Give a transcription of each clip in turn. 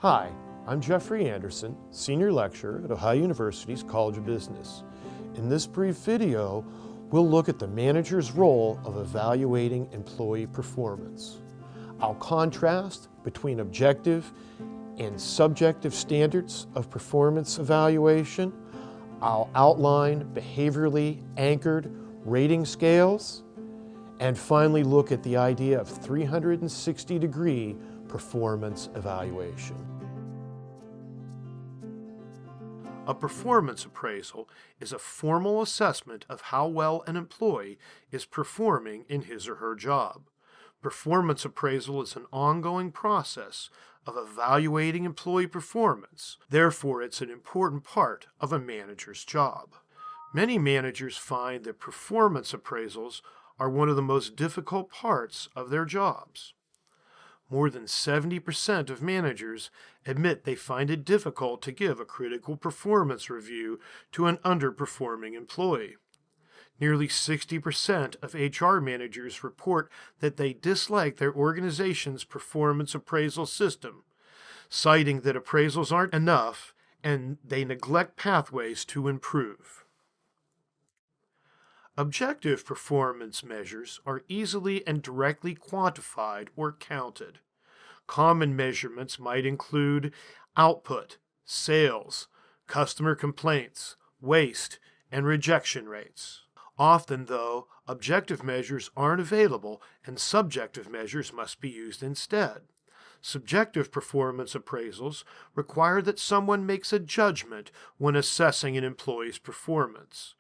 Hi, I'm Jeffrey Anderson, Senior Lecturer at Ohio University's College of Business. In this brief video, we'll look at the manager's role of evaluating employee performance. I'll contrast between objective and subjective standards of performance evaluation. I'll outline behaviorally anchored rating scales, and finally look at the idea of 360-degree performance evaluation. A performance appraisal is a formal assessment of how well an employee is performing in his or her job. Performance appraisal is an ongoing process of evaluating employee performance. Therefore, it's an important part of a manager's job. Many managers find that performance appraisals are one of the most difficult parts of their jobs. More than 70% of managers admit they find it difficult to give a critical performance review to an underperforming employee. Nearly 60% of HR managers report that they dislike their organization's performance appraisal system, citing that appraisals aren't enough and they neglect pathways to improve. Objective performance measures are easily and directly quantified or counted. Common measurements might include output, sales, customer complaints, waste, and rejection rates. Often, though, objective measures aren't available and subjective measures must be used instead. Subjective performance appraisals require that someone makes a judgment when assessing an employee's performance.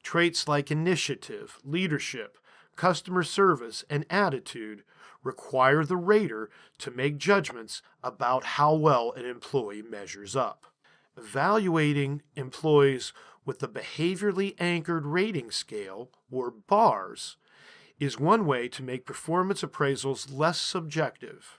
Traits like initiative, leadership, customer service, and attitude require the rater to make judgments about how well an employee measures up. Evaluating employees with the Behaviorally Anchored Rating Scale, or BARS, is one way to make performance appraisals less subjective.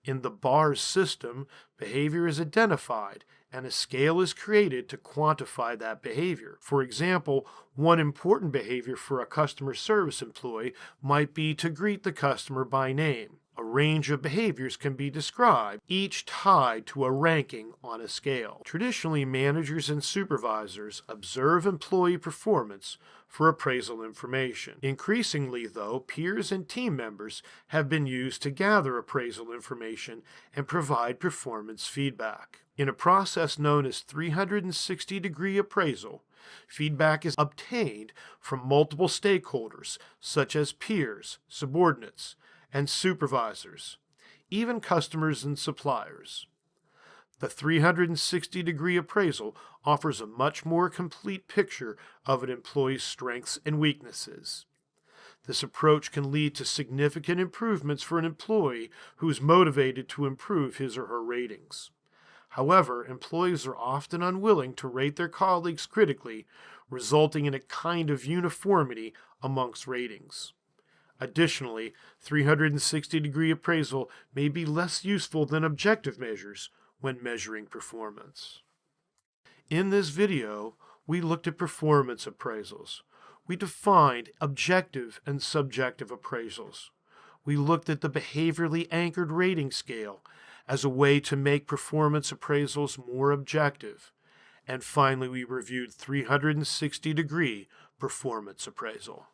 In the BARS system, behavior is identified and a scale is created to quantify that behavior. For example, one important behavior for a customer service employee might be to greet the customer by name. A range of behaviors can be described, each tied to a ranking on a scale. Traditionally, managers and supervisors observe employee performance for appraisal information. Increasingly, though, peers and team members have been used to gather appraisal information and provide performance feedback. In a process known as 360-degree appraisal, feedback is obtained from multiple stakeholders, such as peers, subordinates, and supervisors, even customers and suppliers. The 360-degree appraisal offers a much more complete picture of an employee's strengths and weaknesses. This approach can lead to significant improvements for an employee who is motivated to improve his or her ratings. However, employees are often unwilling to rate their colleagues critically, resulting in a kind of uniformity amongst ratings. Additionally, 360-degree appraisal may be less useful than objective measures when measuring performance. In this video, we looked at performance appraisals. We defined objective and subjective appraisals. We looked at the Behaviorally Anchored Rating Scale as a way to make performance appraisals more objective. And finally, we reviewed 360-degree performance appraisal.